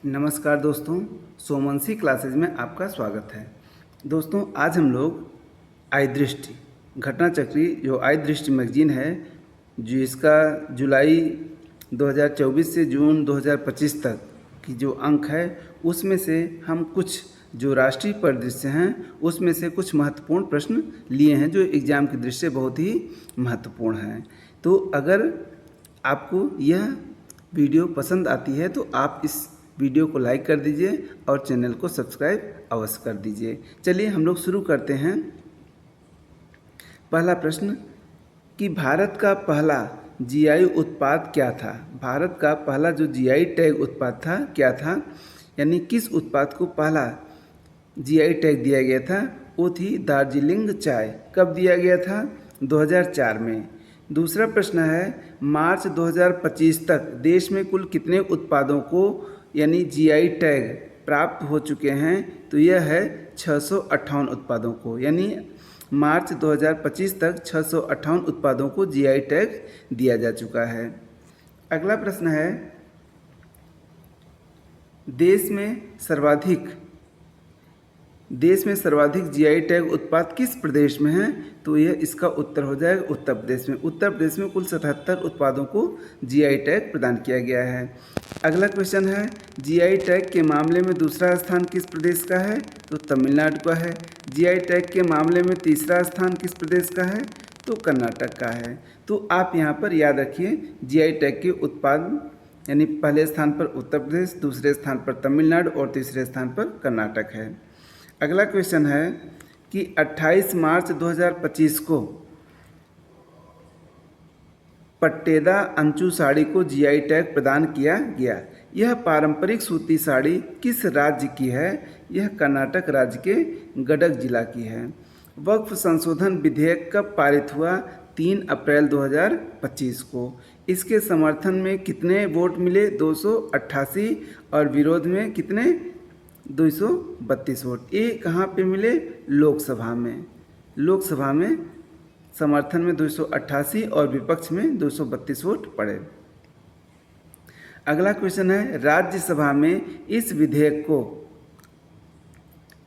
नमस्कार दोस्तों, सोमवंशी क्लासेज में आपका स्वागत है। दोस्तों, आज हम लोग आई दृष्टि घटना चक्री जो आई दृष्टि मैगजीन है, जो इसका जुलाई 2024 से जून 2025 तक की जो अंक है, उसमें से हम कुछ जो राष्ट्रीय परिदृश्य हैं उसमें से कुछ महत्वपूर्ण प्रश्न लिए हैं जो एग्ज़ाम की दृष्टि से बहुत ही महत्वपूर्ण हैं। तो अगर आपको यह वीडियो पसंद आती है तो आप इस वीडियो को लाइक कर दीजिए और चैनल को सब्सक्राइब अवश्य कर दीजिए। चलिए हम लोग शुरू करते हैं। पहला प्रश्न कि भारत का पहला जीआई उत्पाद क्या था। भारत का पहला जो जीआई टैग उत्पाद था क्या था, यानी किस उत्पाद को पहला जीआई टैग दिया गया था। वो थी दार्जिलिंग चाय। कब दिया गया था? 2004 में। दूसरा प्रश्न है मार्च 2025 तक देश में कुल कितने उत्पादों को यानी जीआई टैग प्राप्त हो चुके हैं। तो यह है 658 उत्पादों को, यानी मार्च 2025 तक 658 उत्पादों को जीआई टैग दिया जा चुका है। अगला प्रश्न है देश में सर्वाधिक जीआई टैग उत्पाद किस प्रदेश में है। तो यह इसका उत्तर हो जाएगा उत्तर प्रदेश में। उत्तर प्रदेश में कुल 77 उत्पादों को जीआई टैग प्रदान किया गया है। अगला क्वेश्चन है जीआई टैग के मामले में दूसरा स्थान किस प्रदेश का है। तो तमिलनाडु का है। जीआई टैग के मामले में तीसरा स्थान किस प्रदेश का है। तो कर्नाटक का है। तो आप यहाँ पर याद रखिए जीआई टैग के उत्पाद यानी पहले स्थान पर उत्तर प्रदेश, दूसरे स्थान पर तमिलनाडु और तीसरे स्थान पर कर्नाटक है। अगला क्वेश्चन है कि 28 मार्च 2025 को पट्टेदा अंचू साड़ी को जीआई टैग प्रदान किया गया। यह पारंपरिक सूती साड़ी किस राज्य की है। यह कर्नाटक राज्य के गडग जिला की है। वक्फ संशोधन विधेयक कब पारित हुआ? 3 अप्रैल 2025 को। इसके समर्थन में कितने वोट मिले? 288 और विरोध में कितने? 232 वोट। ये कहाँ पे मिले? लोकसभा में। लोकसभा में समर्थन में 288 और विपक्ष में 232 वोट पड़े। अगला क्वेश्चन है राज्यसभा में इस विधेयक को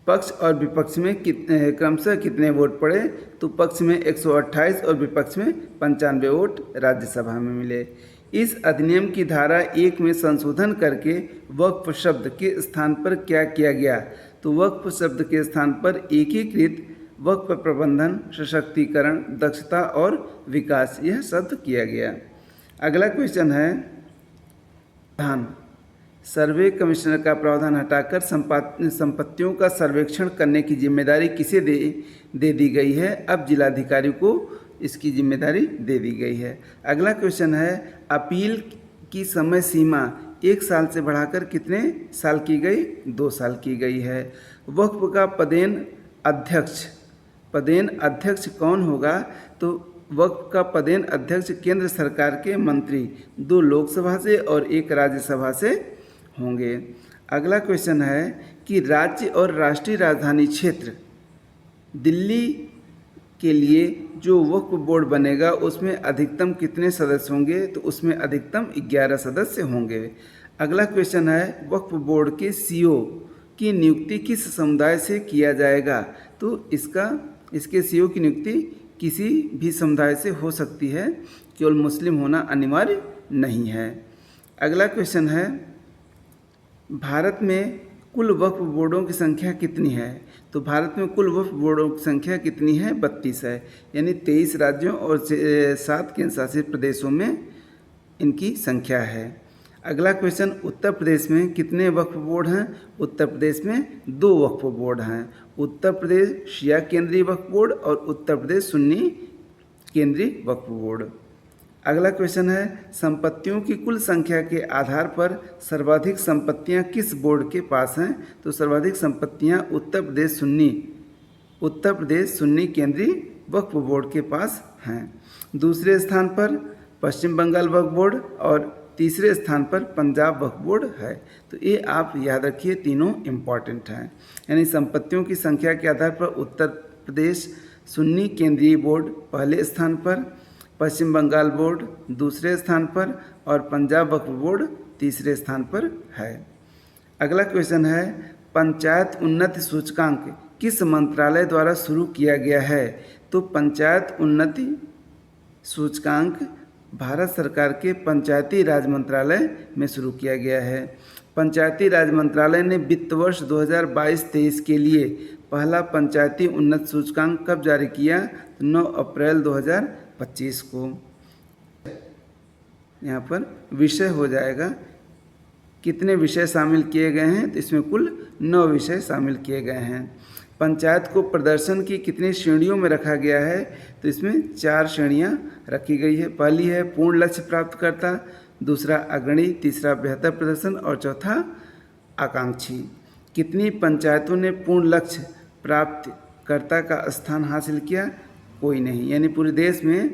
पक्ष और विपक्ष में क्रमशः कितने वोट पड़े। तो पक्ष में 128 और विपक्ष में 95 वोट राज्यसभा में मिले। इस अधिनियम की धारा 1 में संशोधन करके वक्फ शब्द के स्थान पर क्या किया गया। तो वक्फ शब्द के स्थान पर एकीकृत वक्फ प्रबंधन, सशक्तिकरण, दक्षता और विकास यह शब्द किया गया। अगला क्वेश्चन है सर्वे कमिश्नर का प्रावधान हटाकर संपत्तियों का सर्वेक्षण करने की जिम्मेदारी किसे दे दी गई है। अब जिलाधिकारी को इसकी जिम्मेदारी दे दी गई है। अगला क्वेश्चन है अपील की समय सीमा 1 साल से बढ़ाकर कितने साल की गई? 2 साल की गई है। वक्फ का पदेन अध्यक्ष कौन होगा। तो वक्फ का पदेन अध्यक्ष केंद्र सरकार के मंत्री 2 लोकसभा से और 1 राज्यसभा से होंगे। अगला क्वेश्चन है कि राज्य और राष्ट्रीय राजधानी क्षेत्र दिल्ली के लिए जो वक्फ बोर्ड बनेगा उसमें अधिकतम कितने सदस्य होंगे। तो उसमें अधिकतम 11 सदस्य होंगे। अगला क्वेश्चन है वक्फ बोर्ड के सीईओ की नियुक्ति किस समुदाय से किया जाएगा। तो इसके सीईओ की नियुक्ति किसी भी समुदाय से हो सकती है, केवल मुस्लिम होना अनिवार्य नहीं है। अगला क्वेश्चन है भारत में कुल वक्फ बोर्डों की संख्या कितनी है। तो भारत में कुल वक्फ बोर्डों की संख्या कितनी है? 32 है, यानी 23 राज्यों और 7 केंद्र शासित प्रदेशों में इनकी संख्या है। अगला क्वेश्चन उत्तर प्रदेश में कितने वक्फ बोर्ड हैं। उत्तर प्रदेश में 2 वक्फ बोर्ड हैं। उत्तर प्रदेश शिया केंद्रीय वक्फ बोर्ड और उत्तर प्रदेश सुन्नी केंद्रीय वक्फ बोर्ड। अगला क्वेश्चन है संपत्तियों की कुल संख्या के आधार पर सर्वाधिक संपत्तियां किस बोर्ड के पास हैं। तो सर्वाधिक संपत्तियां उत्तर प्रदेश सुन्नी केंद्रीय वक्फ बोर्ड के पास हैं। दूसरे स्थान पर पश्चिम बंगाल वक्फ बोर्ड और तीसरे स्थान पर पंजाब वक्फ बोर्ड है। तो ये आप याद रखिए, तीनों इम्पॉर्टेंट हैं। यानी संपत्तियों की संख्या के आधार पर उत्तर प्रदेश सुन्नी केंद्रीय बोर्ड पहले स्थान पर, पश्चिम बंगाल बोर्ड दूसरे स्थान पर और पंजाब वक्फ बोर्ड तीसरे स्थान पर है। अगला क्वेश्चन है, पंचायत उन्नति सूचकांक किस मंत्रालय द्वारा शुरू किया गया है? तो पंचायत उन्नति सूचकांक भारत सरकार के पंचायती राज मंत्रालय में शुरू किया गया है। पंचायती राज मंत्रालय ने वित्त वर्ष 2022-23 के लिए पहला पंचायती उन्नति सूचकांक कब जारी किया? तो 9 अप्रैल 2025 को। यहाँ पर विषय हो जाएगा, कितने विषय शामिल किए गए हैं? तो इसमें कुल 9 विषय शामिल किए गए हैं। पंचायत को प्रदर्शन की कितनी श्रेणियों में रखा गया है? तो इसमें 4 श्रेणियां रखी गई है। पहली है पूर्ण लक्ष्य प्राप्तकर्ता, दूसरा अग्रणी, तीसरा बेहतर प्रदर्शन और चौथा आकांक्षी। कितनी पंचायतों ने पूर्ण लक्ष्य प्राप्तकर्ता का स्थान हासिल किया? कोई नहीं, यानी पूरे देश में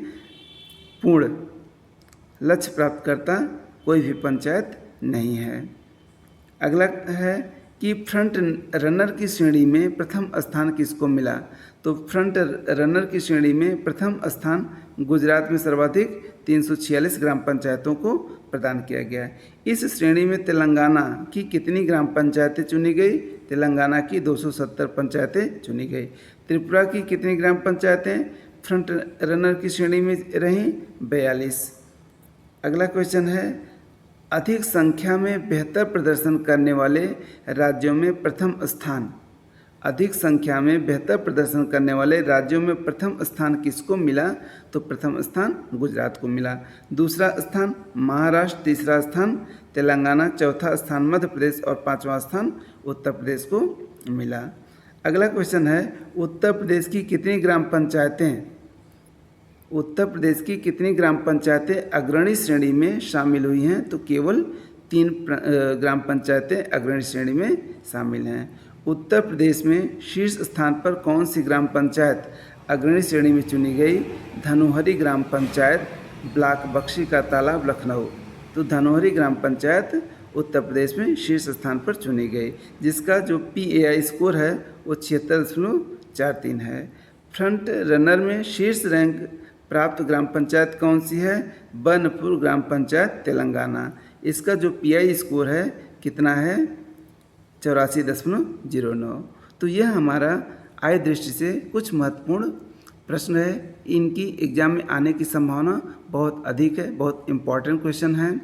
पूर्ण लक्ष्य प्राप्तकर्ता कोई भी पंचायत नहीं है। अगला है कि फ्रंट रनर की श्रेणी में प्रथम स्थान किसको मिला? तो फ्रंट रनर की श्रेणी में प्रथम स्थान गुजरात में सर्वाधिक 346 ग्राम पंचायतों को प्रदान किया गया। इस श्रेणी में तेलंगाना की कितनी ग्राम पंचायतें चुनी गई? तेलंगाना की 270 पंचायतें चुनी गई। त्रिपुरा की कितनी ग्राम पंचायतें फ्रंट रनर की श्रेणी में रहीं? 42। अगला क्वेश्चन है, अधिक संख्या में बेहतर प्रदर्शन करने वाले राज्यों में प्रथम स्थान, अधिक संख्या में बेहतर प्रदर्शन करने वाले राज्यों में प्रथम स्थान किसको मिला? तो प्रथम स्थान गुजरात को मिला। दूसरा स्थान महाराष्ट्र, तीसरा स्थान तेलंगाना, चौथा स्थान मध्य प्रदेश और पांचवा स्थान उत्तर प्रदेश को मिला। अगला क्वेश्चन है, उत्तर प्रदेश की कितनी ग्राम पंचायतें ग्राम पंचायतें अग्रणी श्रेणी में शामिल हुई हैं? तो केवल 3 ग्राम पंचायतें अग्रणी श्रेणी में शामिल हैं। उत्तर प्रदेश में शीर्ष स्थान पर कौन सी ग्राम पंचायत अग्रणी श्रेणी में चुनी गई? धनोहरी ग्राम पंचायत, ब्लॉक बख्शी का तालाब, लखनऊ। तो धनोहरी ग्राम पंचायत उत्तर प्रदेश में शीर्ष स्थान पर चुनी गई, जिसका जो PAI स्कोर है वो 76.43 है। फ्रंट रनर में शीर्ष रैंक प्राप्त ग्राम पंचायत कौन सी है? बनपुर ग्राम पंचायत, तेलंगाना। इसका जो PI स्कोर है कितना है? 84.09। तो यह हमारा आय दृष्टि से कुछ महत्वपूर्ण प्रश्न है। इनकी एग्जाम में आने की संभावना बहुत अधिक है, बहुत इम्पॉर्टेंट क्वेश्चन है।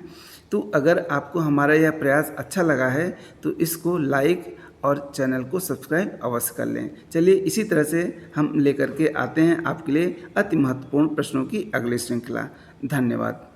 तो अगर आपको हमारा यह प्रयास अच्छा लगा है तो इसको लाइक और चैनल को सब्सक्राइब अवश्य कर लें। चलिए इसी तरह से हम लेकर के आते हैं आपके लिए अति महत्वपूर्ण प्रश्नों की अगली श्रृंखला। धन्यवाद।